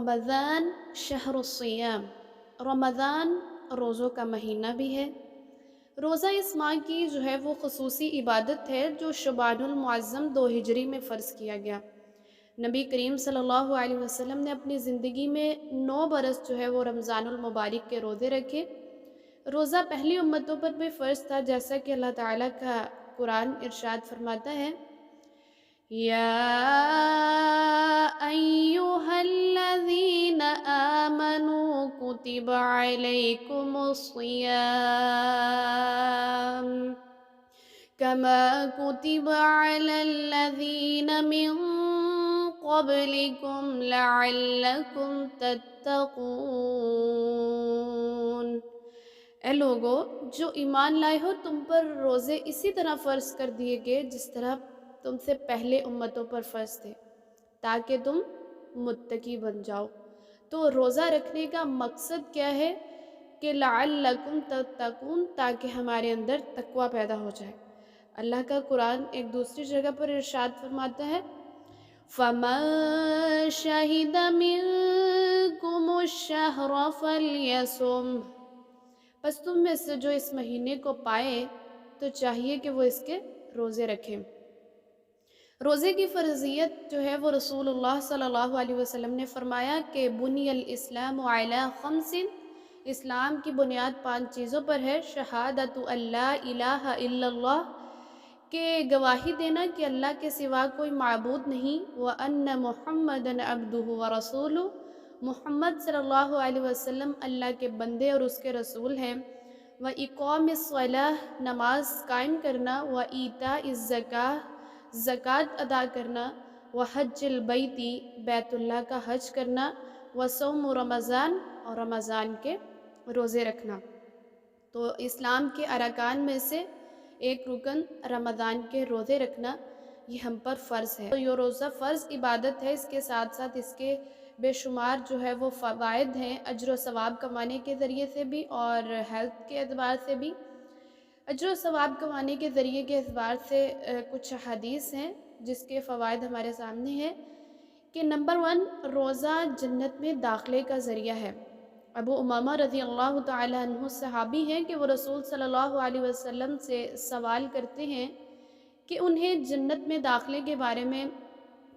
رمضان شہر الصیام، رمضان روزوں کا مہینہ بھی ہے۔ روزہ اس ماہ کی جو ہے وہ خصوصی عبادت ہے جو شعبان المعظم 2 ہجری میں فرض کیا گیا۔ نبی کریم صلی اللہ علیہ وسلم نے اپنی زندگی میں 9 برس جو ہے وہ رمضان المبارک کے روزے رکھے۔ روزہ پہلی امتوں پر بھی فرض تھا، جیسا کہ اللہ تعالیٰ کا قرآن ارشاد فرماتا ہے، یا ایہا الذین آمنوا کتب علیکم الصیام کما کتب علی الذین من قبلکم لعلکم تتقون۔ اے لوگو جو ایمان لائے ہو، تم پر روزے اسی طرح فرض کر دیے گئے جس طرح تم سے پہلے امتوں پر فرض تھے، تاکہ تم متقی بن جاؤ۔ تو روزہ رکھنے کا مقصد کیا ہے کہ لعلکم تتقون، تاکہ ہمارے اندر تقوی پیدا ہو جائے۔ اللہ کا قرآن ایک دوسری جگہ پر ارشاد فرماتا ہے، فَمَن شَهِدَ مِنكُمُ الشَّهْرَ فَلْيَصُمْهُ، پس تم میں سے جو اس مہینے کو پائے تو چاہیے کہ وہ اس کے روزے رکھیں۔ روزے کی فرضیت جو ہے وہ رسول اللہ صلی اللہ علیہ وسلم نے فرمایا کہ بنی الاسلام علی خمس، اسلام کی بنیاد 5 چیزوں پر ہے۔ شہادت ان لا الہ الا اللہ، کہ گواہی دینا کہ اللہ کے سوا کوئی معبود نہیں، وَأَنَّ مُحَمَّدًا عَبْدُهُ وَرَسُولُهُ، محمد صلی اللہ علیہ وسلم اللہ کے بندے اور اس کے رسول ہیں، وَإِقَامِ الصَّلَاةِ، نماز قائم کرنا، وَإِيتَاءِ الزَّكَاةِ، زکوٰۃ ادا کرنا، وَحَجِّ الْبَيْتِ، بیت اللہ کا حج کرنا، وَصَوْمُ رمضان، اور رمضان کے روزے رکھنا۔ تو اسلام کے ارکان میں سے ایک رکن رمضان کے روزے رکھنا یہ ہم پر فرض ہے۔ تو یہ روزہ فرض عبادت ہے، اس کے ساتھ ساتھ اس کے بے شمار جو ہے وہ فوائد ہیں، اجر و ثواب کمانے کے ذریعے سے بھی اور ہیلتھ کے اعتبار سے بھی۔ اجر و ثواب کمانے کے ذریعے کے اعتبار سے کچھ حدیث ہیں جس کے فوائد ہمارے سامنے ہیں کہ نمبر 1، روزہ جنت میں داخلے کا ذریعہ ہے۔ ابو امامہ رضی اللہ تعالی عنہ صحابی ہیں کہ وہ رسول صلی اللہ علیہ وسلم سے سوال کرتے ہیں کہ انہیں جنت میں داخلے کے بارے میں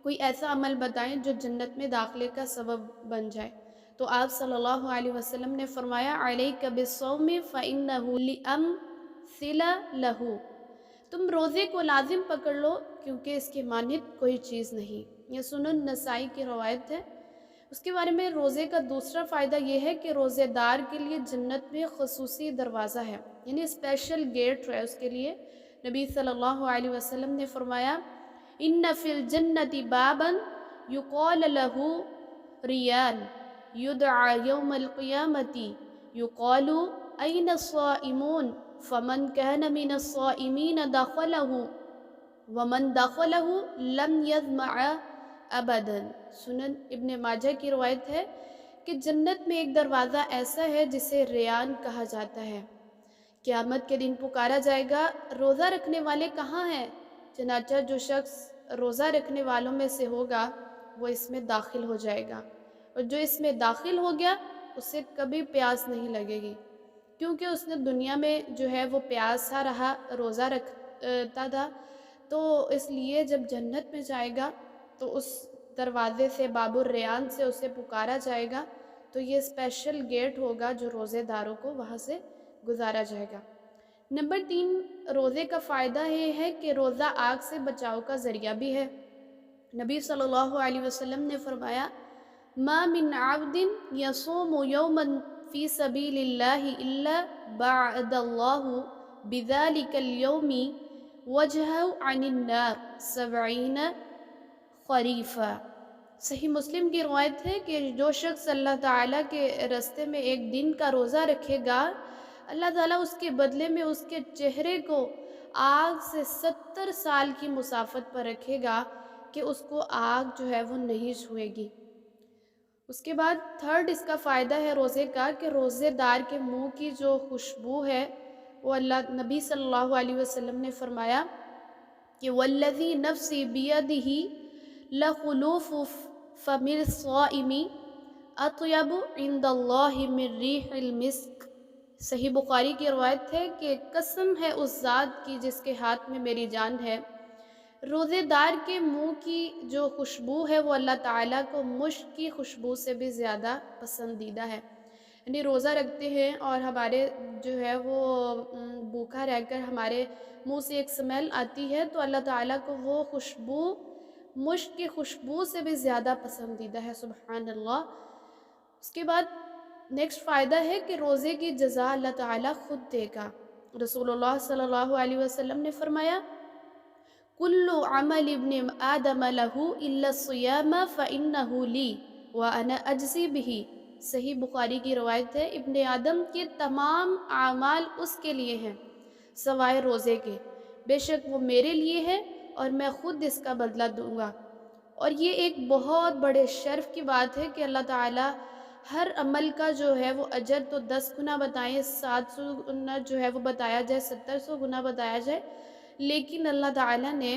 کوئی ایسا عمل بتائیں جو جنت میں داخلے کا سبب بن جائے۔ تو آپ صلی اللہ علیہ وسلم نے فرمایا، علیک بالصوم فإنہ لأمثل لہ، تم روزے کو لازم پکڑ لو کیونکہ اس کے مانند کوئی چیز نہیں۔ یہ سنن نسائی کی روایت ہے۔ اس کے بارے میں روزے کا دوسرا فائدہ یہ ہے کہ روزے دار کے لیے جنت میں خصوصی دروازہ ہے، یعنی اسپیشل گیٹ ہے اس کے لیے۔ نبی صلی اللہ علیہ وسلم نے فرمایا، ان فی الجنت بابا یقال لہ ریان یدعى یوم القیامت یقال این الصائمون فمن كان من الصائمین دخلہ ومن دخلہ لم یظمع ابدا۔ سنن ابن ماجہ کی روایت ہے کہ جنت میں ایک دروازہ ایسا ہے جسے ریان کہا جاتا ہے۔ قیامت کے دن پکارا جائے گا، روزہ رکھنے والے کہاں ہیں؟ چنانچہ جو شخص روزہ رکھنے والوں میں سے ہوگا وہ اس میں داخل ہو جائے گا، اور جو اس میں داخل ہو گیا اسے کبھی پیاس نہیں لگے گی، کیونکہ اس نے دنیا میں جو ہے وہ پیاسا رہا، روزہ رکھتا تھا۔ تو اس لیے جب جنت میں جائے گا تو اس دروازے سے، باب الریان سے اسے پکارا جائے گا، تو یہ اسپیشل گیٹ ہوگا جو روزے داروں کو وہاں سے گزارا جائے گا۔ نمبر 3، روزے کا فائدہ یہ ہے کہ روزہ آگ سے بچاؤ کا ذریعہ بھی ہے۔ نبی صلی اللہ علیہ وسلم نے فرمایا، ما من عبد یصوم یوما فی سبیل اللہ الا بعد اللہ بذلک اليوم وجہہ عن النار 70 خریفا۔ صحیح مسلم کی روایت ہے کہ جو شخص اللہ تعالیٰ کے راستے میں ایک دن کا روزہ رکھے گا، اللہ تعالیٰ اس کے بدلے میں اس کے چہرے کو آگ سے 70 سال کی مسافت پر رکھے گا کہ اس کو آگ جو ہے وہ نہیں چھوئے گی۔ اس کے بعد 3rd اس کا فائدہ ہے روزے کا کہ روزے دار کے منہ کی جو خوشبو ہے وہ نبی صلی اللہ علیہ وسلم نے فرمایا کہ والذی نفسی بیدہ لخلوف فم الصائم اطیب عند اللہ من ریح المسک۔ صحیح بخاری کی روایت ہے کہ قسم ہے اس ذات کی جس کے ہاتھ میں میری جان ہے، روزے دار کے منہ کی جو خوشبو ہے وہ اللہ تعالیٰ کو مشک کی خوشبو سے بھی زیادہ پسندیدہ ہے۔ یعنی روزہ رکھتے ہیں اور ہمارے جو ہے وہ بھوکا رہ کر ہمارے منہ سے ایک سمیل آتی ہے تو اللہ تعالیٰ کو وہ خوشبو مشک کی خوشبو سے بھی زیادہ پسندیدہ ہے، سبحان اللہ۔ اس کے بعد نیکسٹ فائدہ ہے کہ روزے کی جزا اللہ تعالیٰ خود دے گا۔ رسول اللہ صلی اللہ علیہ وسلم نے فرمایا کل عمل ابن آدم له الا الصیام فانہ لی وانا اجزی بہ۔ صحیح بخاری کی روایت ہے ابن آدم کے تمام اعمال اس کے لیے ہیں سوائے روزے کے، بے شک وہ میرے لیے ہے اور میں خود اس کا بدلہ دوں گا۔ اور یہ ایک بہت بڑے شرف کی بات ہے کہ اللہ تعالیٰ ہر عمل کا جو ہے وہ اجر تو 10 گنا بتائیں، 700 گنا جو ہے وہ بتایا جائے، 700 گنا بتایا جائے، لیکن اللہ تعالیٰ نے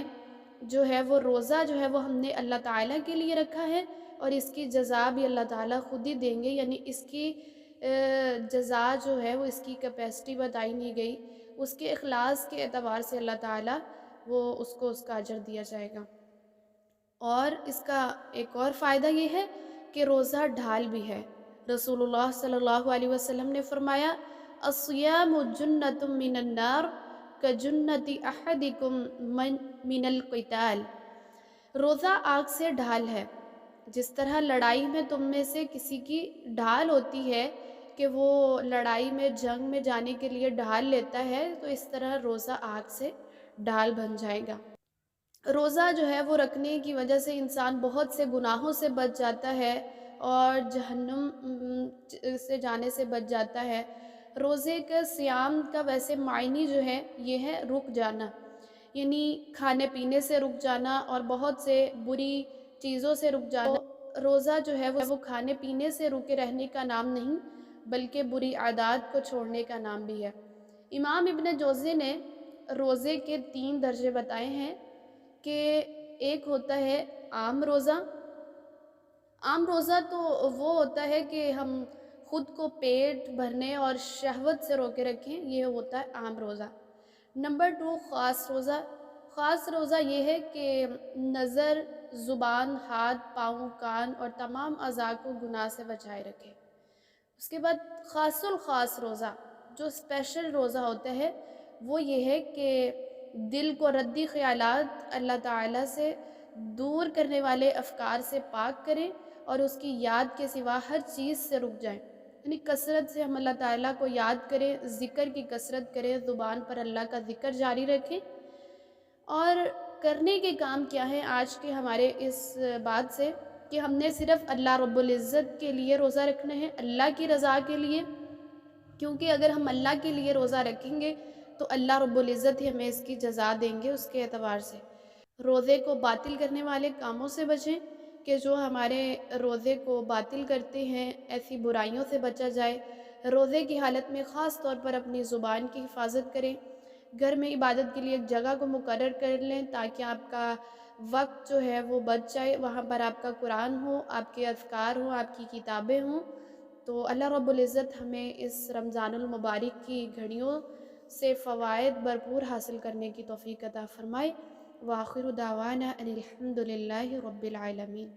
جو ہے وہ روزہ جو ہے وہ ہم نے اللہ تعالیٰ کے لیے رکھا ہے اور اس کی جزا بھی اللہ تعالیٰ خود ہی دیں گے۔ یعنی اس کی جزا جو ہے وہ اس کی کیپیسٹی بتائی نہیں گئی، اس کے اخلاص کے اعتبار سے اللہ تعالیٰ وہ اس کو اس کا اجر دیا جائے گا۔ اور اس کا ایک اور فائدہ یہ ہے کہ روزہ ڈھال بھی ہے۔ رسول اللہ صلی اللہ علیہ وسلم نے فرمایا الصیام جنۃ من النار کجنۃ احدکم من القتال۔ روزہ آگ سے ڈھال ہے، جس طرح لڑائی میں تم میں سے کسی کی ڈھال ہوتی ہے کہ وہ لڑائی میں جنگ میں جانے کے لیے ڈھال لیتا ہے، تو اس طرح روزہ آگ سے ڈھال بن جائے گا۔ روزہ جو ہے وہ رکھنے کی وجہ سے انسان بہت سے گناہوں سے بچ جاتا ہے اور جہنم سے جانے سے بچ جاتا ہے۔ روزے کا سیام کا ویسے معنی جو ہے یہ ہے رک جانا، یعنی کھانے پینے سے رک جانا اور بہت سے بری چیزوں سے رک جانا۔ روزہ جو ہے وہ کھانے پینے سے رکے رہنے کا نام نہیں بلکہ بری عادات کو چھوڑنے کا نام بھی ہے۔ امام ابن جوزی نے روزے کے 3 درجے بتائے ہیں کہ ایک ہوتا ہے عام روزہ۔ عام روزہ تو وہ ہوتا ہے کہ ہم خود کو پیٹ بھرنے اور شہوت سے روکے رکھیں، یہ ہوتا ہے عام روزہ۔ نمبر 2 خاص روزہ۔ خاص روزہ یہ ہے کہ نظر، زبان، ہاتھ، پاؤں، کان اور تمام اعضاء کو گناہ سے بچائے رکھے۔ اس کے بعد خاص الخاص روزہ، جو اسپیشل روزہ ہوتا ہے وہ یہ ہے کہ دل کو ردی خیالات اللہ تعالیٰ سے دور کرنے والے افکار سے پاک کریں اور اس کی یاد کے سوا ہر چیز سے رک جائیں۔ یعنی کثرت سے ہم اللہ تعالیٰ کو یاد کریں، ذکر کی کثرت کریں، زبان پر اللہ کا ذکر جاری رکھیں۔ اور کرنے کے کام کیا ہیں آج کے ہمارے اس بات سے کہ ہم نے صرف اللہ رب العزت کے لیے روزہ رکھنا ہے، اللہ کی رضا کے لیے، کیونکہ اگر ہم اللہ کے لیے روزہ رکھیں گے تو اللہ رب العزت ہی ہمیں اس کی جزا دیں گے اس کے اعتبار سے۔ روزے کو باطل کرنے والے کاموں سے بچیں کہ جو ہمارے روزے کو باطل کرتے ہیں، ایسی برائیوں سے بچا جائے۔ روزے کی حالت میں خاص طور پر اپنی زبان کی حفاظت کریں، گھر میں عبادت کے لیے ایک جگہ کو مقرر کر لیں تاکہ آپ کا وقت جو ہے وہ بچ جائے، وہاں پر آپ کا قرآن ہو، آپ کے اذکار ہوں، آپ کی کتابیں ہوں۔ تو اللہ رب العزت ہمیں اس رمضان المبارک کی گھڑیوں سے فوائد بھرپور حاصل کرنے کی توفیق عطا فرمائے۔ وآخر دعوانا ان الحمد للہ رب العالمین۔